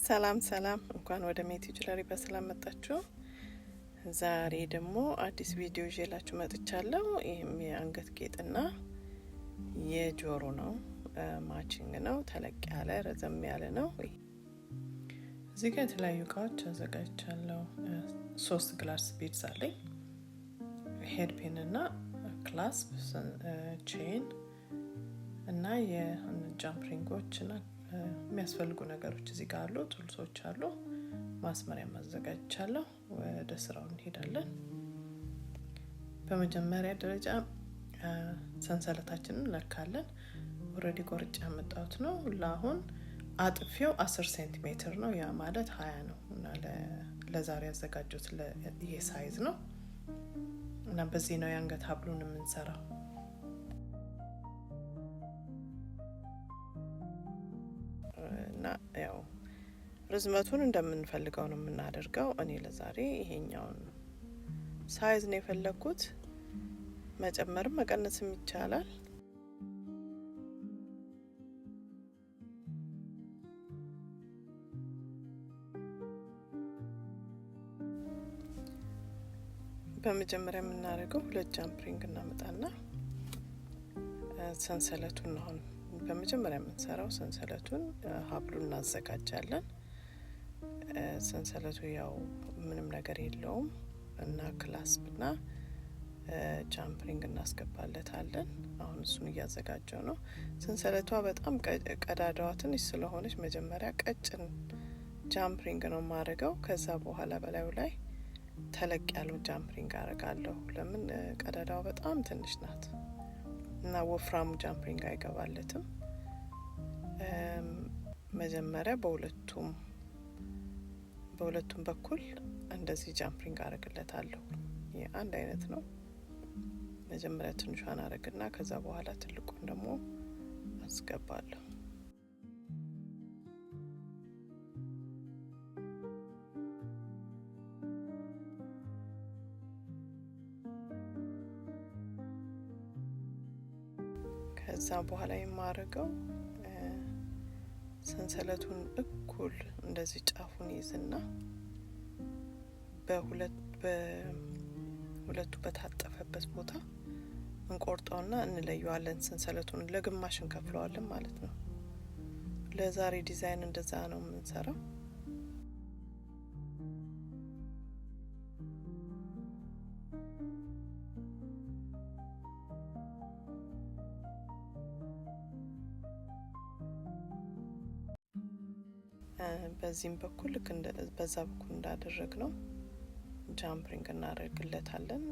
ሰላም እንኳን ወደ ጁለሪ በሰላም መጣችሁ። ዛሬ ደግሞ አዲስ ቪዲዮ ይዤላችሁ መጥቻለሁ። ይሄም የአንገት ጌጥና የጆሮ ነው። ማቺንግ ነው። ተለቅ ያለ ረዘም ያለ ነው። እዚህ ጋር የተለያዩ እቃዎች አዘጋጅቻለሁ። 3 ግላስ ቢድስ አለኝ። ሄድ ፒን እና ክላስፕ፣ ቼን እና የጃምፕሪንጎች እና የሚያስፈልጉ ነገሮች እዚህ ጋር አሉ። ቱልሶች አሉ። ማስመሪያ ማዘጋጅቻለሁ። ወደ ስራው እንሄዳለን። በመጀመሪያ ደረጃ ሰንሰለታችንን ለካለን። ኦሬዲ ቆርጬ ያመጣሁት ነው። ለአሁን አጥፊው 10 ሴንቲሜትር ነው። ያ ማለት 20 ነው እና ለዛሬ ያዘጋጁት ይሄ ሳይዝ ነው እና በዚህ ነው የአንገት ሀብሉን የምንሰራው። እና ያው ርዝመቱን እንደምንፈልገው ነው የምናደርገው። እኔ ለዛሬ ይሄኛውን ሳይዝ ነው የፈለኩት። መጨመርም መቀነስም ይቻላል። በመጀመሪያ የምናደርገው 2 ጃምፕሪንግ እናመጣና ሰንሰለቱን ነው በመጀመሪያ የምንሰራው። ሰንሰለቱን ሀብሉን እናዘጋጃለን። ሰንሰለቱ ያው ምንም ነገር የለውም እና ክላስፕና ጃምፕሪንግ እናስገባለታለን። አሁን እሱን እያዘጋጀው ነው። ሰንሰለቷ በጣም ቀዳዳዋ ትንሽ ስለሆነች መጀመሪያ ቀጭን ጃምፕሪንግ ነው ማድረገው። ከዛ በኋላ በላዩ ላይ ተለቅ ያለው ጃምፕሪንግ አረጋለሁ። ለምን ቀዳዳዋ በጣም ትንሽ ናት እና ወፍራሙ ጃምፕሪንግ አይገባለትም። መጀመሪያ በሁለቱም በኩል እንደዚህ ጃምፕሪንግ አረግለታለሁ። ይሄ አንድ አይነት ነው። መጀመሪያ ትንሿን አረግና ከዛ በኋላ ትልቁን ደግሞ አስገባለሁ። ከዛ በኋላ የማረገው ሰንሰለቱን እኩል እንደዚህ ጫፉን ይዝና በሁለቱ በታጠፈበት ቦታ እንቆርጠውና እንለየዋለን። ሰንሰለቱን ለግማሽ እንከፍለዋለን ማለት ነው። ለዛሬ ዲዛይን እንደዛ ነው የምንሰራው። በዚህም በኩል ልክ በዛ በኩል እንዳደረግ ነው ጃምፕሪንግ እናደርግለታለን።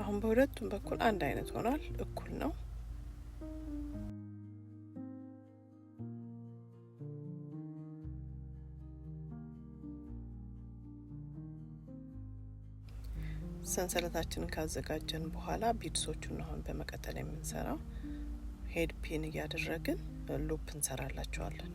አሁን በሁለቱም በኩል አንድ አይነት ሆኗል። እኩል ነው። ሰንሰለታችንን ካዘጋጀን በኋላ ቢድሶቹን አሁን በመቀጠል የምንሰራው ሄድ ፒን እያደረግን ሉፕ እንሰራላቸዋለን።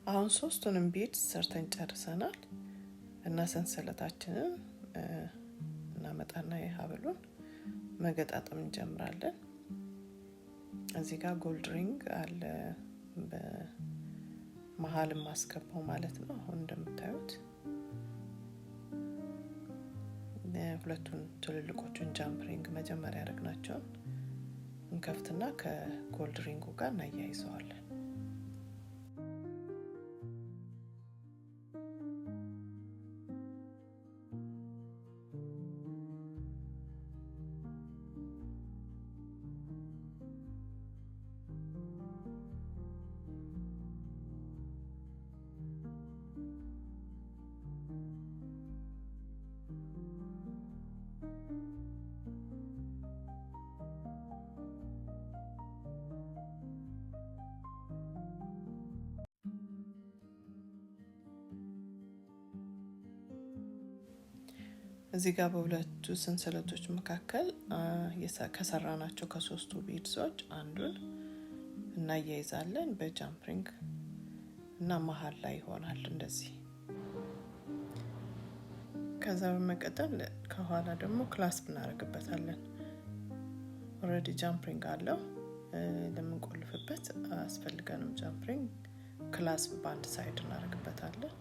አሁን ሶስቱንም ቢድ ሰርተን ጨርሰናል እና ሰንሰለታችንን እናመጣና የሀብሉን መገጣጠም እንጀምራለን። እዚህ ጋር ጎልድ ሪንግ አለ በመሃል ማስገባው ማለት ነው። አሁን እንደምታዩት ሁለቱን ትልልቆቹን ጃምፕ ሪንግ መጀመሪያ ያደረግናቸውን እንከፍትና ከጎልድ ሪንጉ ጋር እናያይዘዋለን። እዚህ ጋር በሁለቱ ሰንሰለቶች መካከል ከሰራናቸው ከሶስቱ ቢድሶች አንዱን እናያይዛለን በጃምፕ ሪንግ እና መሃል ላይ ይሆናል እንደዚህ። ከዛ በመቀጠል ከኋላ ደግሞ ክላስፕ እናደርግበታለን። ኦሬዲ ጃምፕ ሪንግ አለው ለምንቆልፍበት አስፈልገንም ጃምፕ ሪንግ ክላስፕ በአንድ ሳይድ እናደርግበታለን።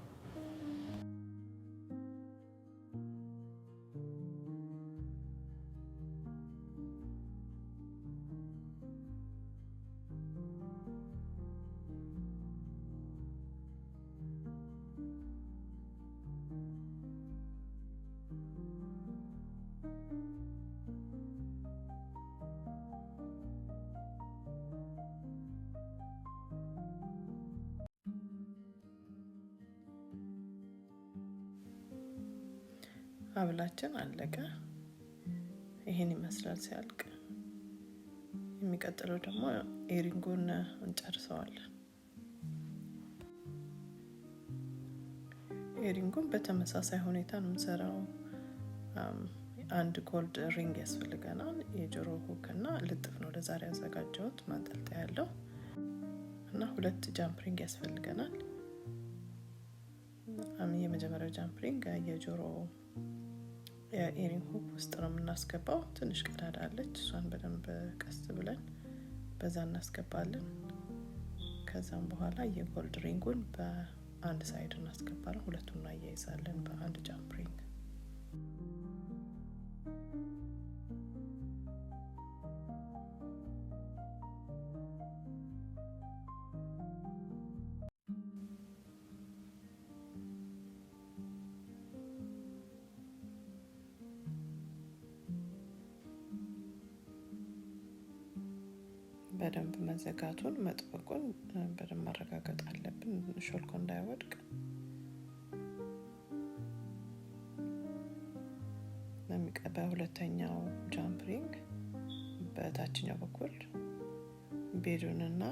ሀብላችን አለቀ። ይሄን ይመስላል ሲያልቅ። የሚቀጥለው ደግሞ ኤሪንጉን እንጨርሰዋለን። ኤሪንጉን በተመሳሳይ ሁኔታ ነው የምንሰራው። አንድ ጎልድ ሪንግ ያስፈልገናል። የጆሮ ሁክና ልጥፍ ነው ለዛሬ ያዘጋጀሁት ማንጠልጠያ ያለው እና ሁለት ጃምፕ ሪንግ ያስፈልገናል። የመጀመሪያው ጃምፕ ሪንግ የጆሮ የኤሪንግ ሁክ ውስጥ ነው የምናስገባው። ትንሽ ቀዳዳ አለች፣ እሷን በደንብ ቀስ ብለን በዛ እናስገባለን። ከዛም በኋላ የጎልድ ሪንጉን በአንድ ሳይድ እናስገባለን። ሁለቱን እናያይዛለን በአንድ ጃምፕ ሪንግ። በደንብ መዘጋቱን መጥበቁን በደንብ ማረጋገጥ አለብን ሾልኮ እንዳይወድቅ። በሁለተኛው ጃምፕ ሪንግ በታችኛው በኩል ቤዱንና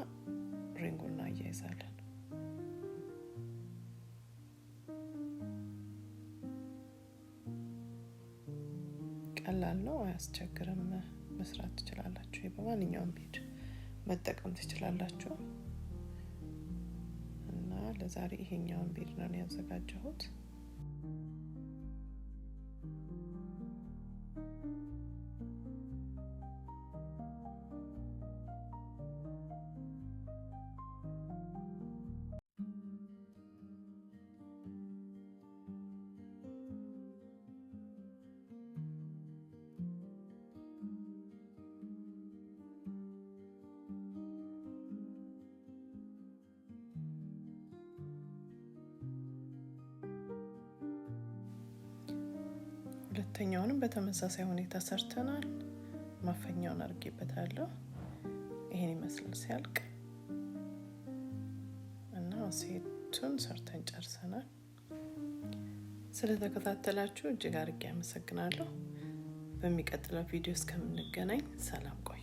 ሪንጉን እናያይዛለን። ቀላል ነው፣ አያስቸግርም። መስራት ትችላላችሁ። በማንኛውም ቤድ መጠቀም ትችላላችሁ እና ለዛሬ ይሄኛውን ቤድ ነው ያዘጋጀሁት። ሁለተኛውንም በተመሳሳይ ሁኔታ ሰርተናል። ማፈኛውን አድርጌበታለሁ። ይሄን ይመስላል ሲያልቅ እና ሴቱን ሰርተን ጨርሰናል። ስለተከታተላችሁ እጅግ አድርጌ አመሰግናለሁ። በሚቀጥለው ቪዲዮ እስከምንገናኝ ሰላም ቆዩ።